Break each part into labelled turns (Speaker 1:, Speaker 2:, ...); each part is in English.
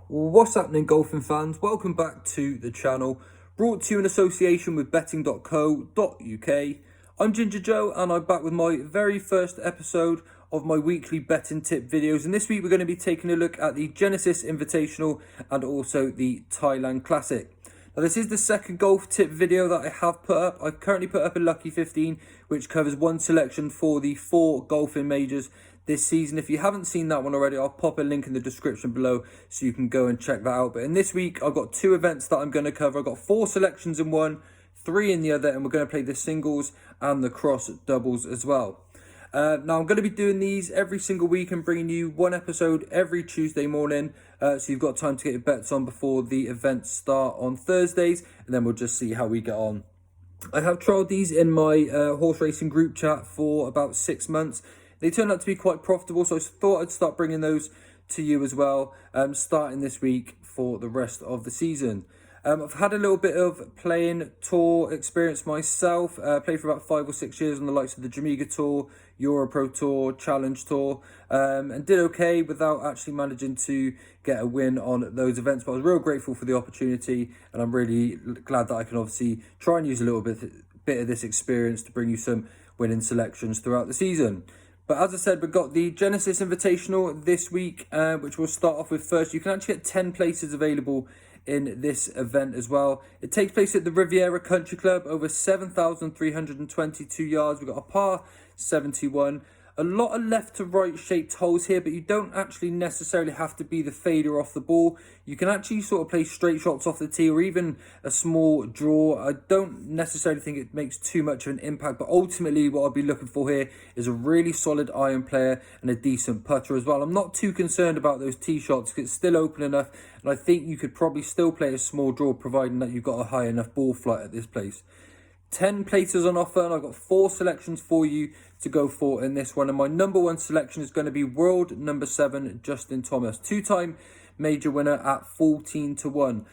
Speaker 1: What's happening, golfing fans? Welcome back to the channel, brought to you in association with betting.co.uk. I'm Ginger Joe and I'm back with my very first episode of my weekly betting tip videos, and this week we're going to be taking a look at the Genesis Invitational and also the Thailand Classic. Now, this is the second golf tip video that I have put up. I've currently put up a Lucky 15, which covers one selection for the 4 golfing majors this season. If you haven't seen that one already, I'll pop a link in the description below so you can go and check that out. But in this week, I've got 2 events that I'm going to cover. I've got 4 selections in one, 3 in the other, and we're going to play the singles and the cross doubles as well. Now, I'm going to be doing these every single week and bringing you one episode every Tuesday morning. So you've got time to get your bets on before the events start on Thursdays, and then we'll just see how we get on. I have trialled these in my horse racing group chat for about 6 months. They turned out to be quite profitable, so I thought I'd start bringing those to you as well, starting this week for the rest of the season. I've had a little bit of playing tour experience myself. Played for about 5 or 6 years on the likes of the Jamaica Tour, Europro Tour, Challenge Tour, and did okay without actually managing to get a win on those events. But I was real grateful for the opportunity, and I'm really glad that I can obviously try and use a little bit of this experience to bring you some winning selections throughout the season. But as I said, we've got the Genesis Invitational this week, which we'll start off with first. You can actually get 10 places available in this event as well. It takes place at the Riviera Country Club, over 7,322 yards. We've got a par 71. A lot of left to right shaped holes here, but you don't actually necessarily have to be the fader off the ball. You can actually sort of play straight shots off the tee or even a small draw. I don't necessarily think it makes too much of an impact, but ultimately what I'll be looking for here is a really solid iron player and a decent putter as well. I'm not too concerned about those tee shots because it's still open enough, and I think you could probably still play a small draw providing that you've got a high enough ball flight at this place. 10 places on offer, and I've got 4 selections for you to go for in this one. And my number 1 selection is going to be world number 7, Justin Thomas, 2-time major winner at 14-1.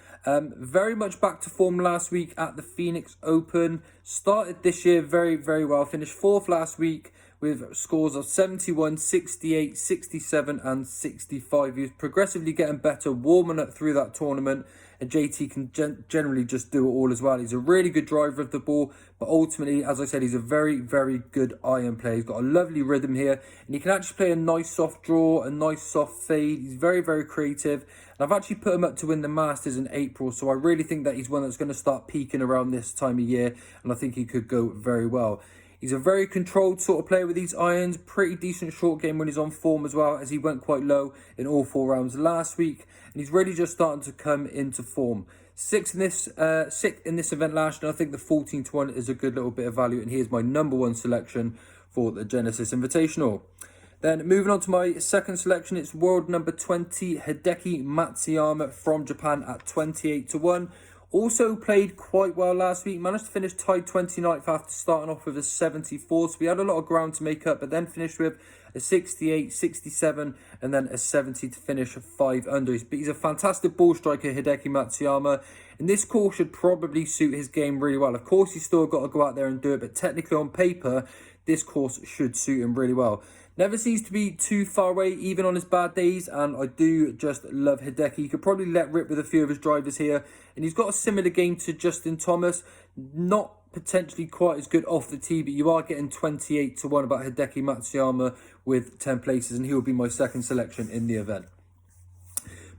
Speaker 1: Very much back to form last week at the Phoenix Open. Started this year very, very well. Finished 4th last week with scores of 71, 68, 67 and 65. He was progressively getting better, warming up through that tournament. And JT can generally just do it all as well. He's a really good driver of the ball, but ultimately, as I said, he's a very, very good iron player. He's got a lovely rhythm here, and he can actually play a nice soft draw, a nice soft fade. He's very, very creative, and I've actually put him up to win the Masters in April, so I really think that he's one that's going to start peaking around this time of year, and I think he could go very well. He's a very controlled sort of player with these irons, pretty decent short game when he's on form as well, as he went quite low in all 4 rounds last week, and he's really just starting to come into form. 6th in this event last year, and I think the 14-1 is a good little bit of value, and here's my number 1 selection for the Genesis Invitational. Then moving on to my second selection, it's world number 20, Hideki Matsuyama from Japan at 28-1. Also played quite well last week, managed to finish tied 29th after starting off with a 74, so we had a lot of ground to make up, but then finished with a 68, 67 and then a 70 to finish 5 under. But he's a fantastic ball striker, Hideki Matsuyama, and this course should probably suit his game really well. Of course, he's still got to go out there and do it, but technically on paper, this course should suit him really well. Never seems to be too far away, even on his bad days, and I do just love Hideki. He could probably let rip with a few of his drivers here, and he's got a similar game to Justin Thomas. Not potentially quite as good off the tee, but you are getting 28-1 about Hideki Matsuyama with 10 places, and he will be my second selection in the event.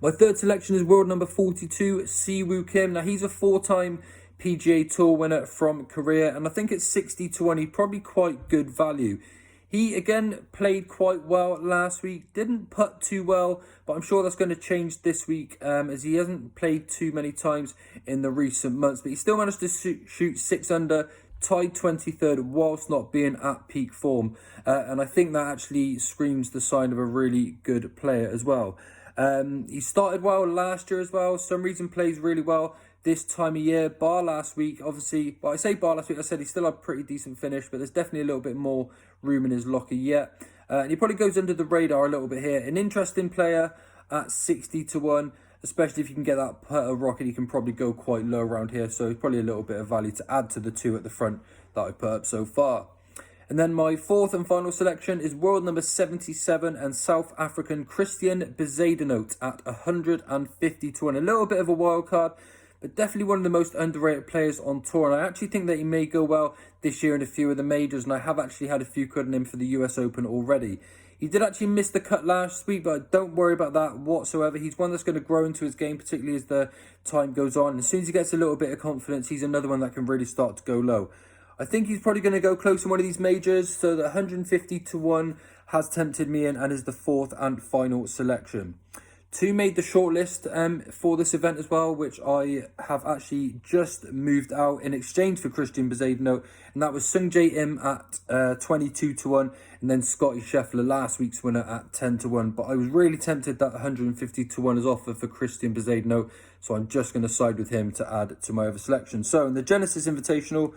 Speaker 1: My third selection is world number 42, Siwoo Kim. Now, he's a 4-time PGA Tour winner from Korea, and I think it's 60-1. He's probably quite good value. He, again, played quite well last week. Didn't putt too well, but I'm sure that's going to change this week as he hasn't played too many times in the recent months. But he still managed to shoot 6 under, tied 23rd whilst not being at peak form. And I think that actually screams the sign of a really good player as well. He started well last year as well. Some reason plays really well this time of year, bar last week, obviously. Well, I say bar last week, I said he still had a pretty decent finish, but there's definitely a little bit more room in his locker yet. And he probably goes under the radar a little bit here. An interesting player at 60-1, especially if you can get that putter rocket. He can probably go quite low around here, so probably a little bit of value to add to the 2 at the front that I put up so far. And then my fourth and final selection is world number 77 and South African Christian Bezuidenhout at 150 to 1. A little bit of a wild card, but definitely one of the most underrated players on tour. And I actually think that he may go well this year in a few of the majors, and I have actually had a few cut on him for the US Open already. He did actually miss the cut last week, but don't worry about that whatsoever. He's one that's going to grow into his game, particularly as the time goes on. And as soon as he gets a little bit of confidence, he's another one that can really start to go low. I think he's probably going to go close in one of these majors, so the 150 to 1 has tempted me in and is the fourth and final selection. Two made the shortlist for this event as well, which I have actually just moved out in exchange for Christian Bezuidenhout, and that was Sung Jae Im at 22 to 1, and then Scotty Scheffler, last week's winner, at 10 to 1. But I was really tempted that 150 to 1 is offered for Christian Bezuidenhout, so I'm just going to side with him to add to my other selection. So in the Genesis Invitational,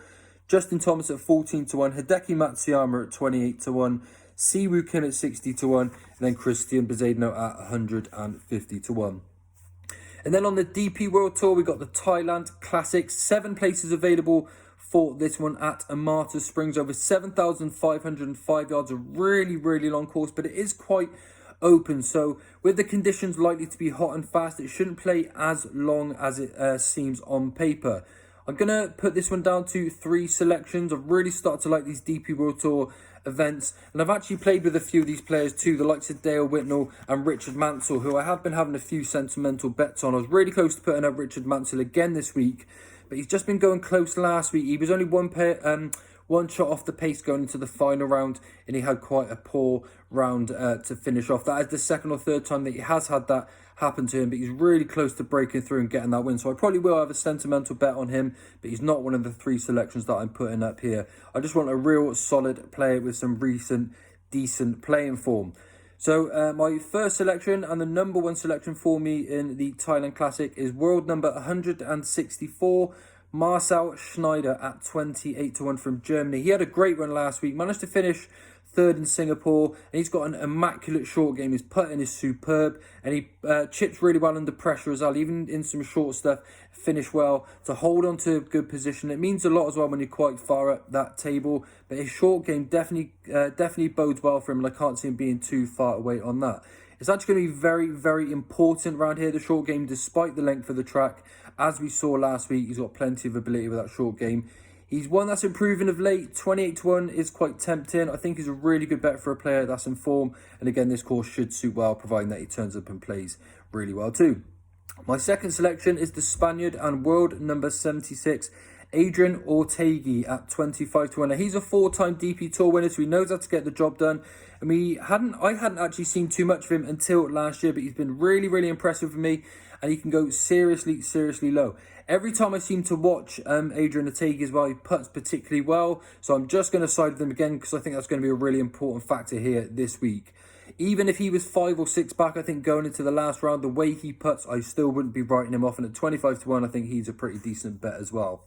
Speaker 1: Justin Thomas at 14 to 1, Hideki Matsuyama at 28 to 1, Siwoo Kim at 60 to 1, and then Christian Bezuidenhout at 150 to 1. And then on the DP World Tour, we got the Thailand Classic. 7 places available for this one at Amata Springs, over 7,505 yards. A really, really long course, but it is quite open. So with the conditions likely to be hot and fast, it shouldn't play as long as it seems on paper. I'm going to put this one down to 3 selections. I've really started to like these DP World Tour events, and I've actually played with a few of these players too, the likes of Dale Whitnell and Richard Mansell, who I have been having a few sentimental bets on. I was really close to putting up Richard Mansell again this week, but he's just been going close last week. He was only one shot off the pace going into the final round, and he had quite a poor round to finish off. That is the second or third time that he has had that happen to him, but he's really close to breaking through and getting that win. So I probably will have a sentimental bet on him, but he's not one of the 3 selections that I'm putting up here. I just want a real solid player with some recent decent playing form. So my first selection and the number 1 selection for me in the Thailand Classic is world number 164, Marcel Schneider at 28 to 1 from Germany. He had a great run last week, managed to finish 3rd in Singapore, and he's got an immaculate short game. His putting is superb, and he chips really well under pressure as well. Even in some short stuff, finish well to hold on to a good position. It means a lot as well when you're quite far up that table, but his short game definitely bodes well for him, and I can't see him being too far away on that. It's actually going to be very, very important around here, the short game, despite the length of the track. As we saw last week, he's got plenty of ability with that short game. He's one that's improving of late. 28 to 1 is quite tempting. I think he's a really good bet for a player that's in form. And again, this course should suit well, providing that he turns up and plays really well too. My second selection is the Spaniard and world number 76, Adrian Otaegui at 25 to 1. Now, he's a 4-time DP Tour winner, so he knows how to get the job done. And I hadn't actually seen too much of him until last year, but he's been really, really impressive for me, and he can go seriously, seriously low. Every time I seem to watch Adrian Otaegui as well, he puts particularly well, so I'm just going to side with him again because I think that's going to be a really important factor here this week. Even if he was 5 or 6 back, I think going into the last round, the way he puts, I still wouldn't be writing him off. And at 25 to 1, I think he's a pretty decent bet as well.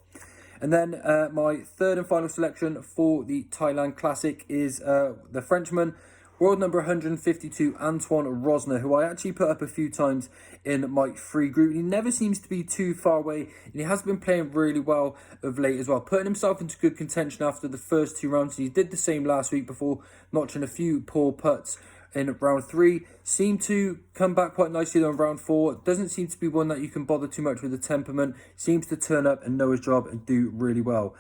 Speaker 1: And then my third and final selection for the Thailand Classic is the Frenchman, world number 152, Antoine Rozner, who I actually put up a few times in my free group. He never seems to be too far away, and he has been playing really well of late as well, putting himself into good contention after the first 2 rounds. He did the same last week before notching a few poor putts in round 3. Seemed to come back quite nicely on round 4. Doesn't seem to be one that you can bother too much with the temperament. Seems to turn up and know his job and do really well.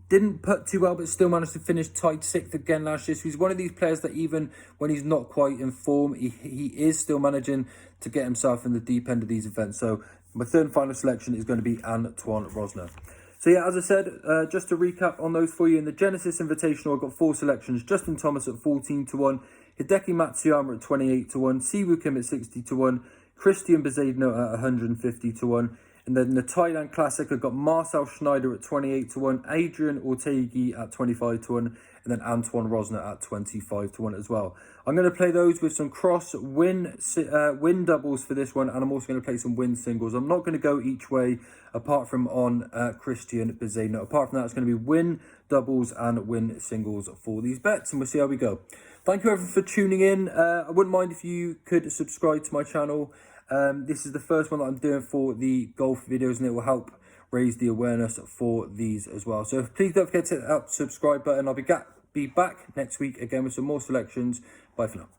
Speaker 1: Didn't putt too well, but still managed to finish tied 6th again last year. So he's one of these players that even when he's not quite in form, he is still managing to get himself in the deep end of these events. So my third and final selection is going to be Antoine Rozner. So yeah, as I said, just to recap on those for you, in the Genesis Invitational, I've got 4 selections. Justin Thomas at 14 to 1, Hideki Matsuyama at 28 to 1, Siwoo Kim at 60 to 1, Christian Bezuidenhout at 150 to 1. And then the Thailand Classic, I've got Marcel Schneider at 28 to 1, Adrian Otaegui at 25 to 1, and then Antoine Rozner at 25 to 1 as well. I'm going to play those with some cross win doubles for this one, and I'm also going to play some win singles. I'm not going to go each way apart from on Christian Bezuidenhout. Apart from that, it's going to be win doubles and win singles for these bets, and we'll see how we go. Thank you everyone for tuning in. I wouldn't mind if you could subscribe to my channel. This is the first one that I'm doing for the golf videos, and it will help raise the awareness for these as well. So please don't forget to hit that subscribe button. I'll be back next week again with some more selections. Bye for now.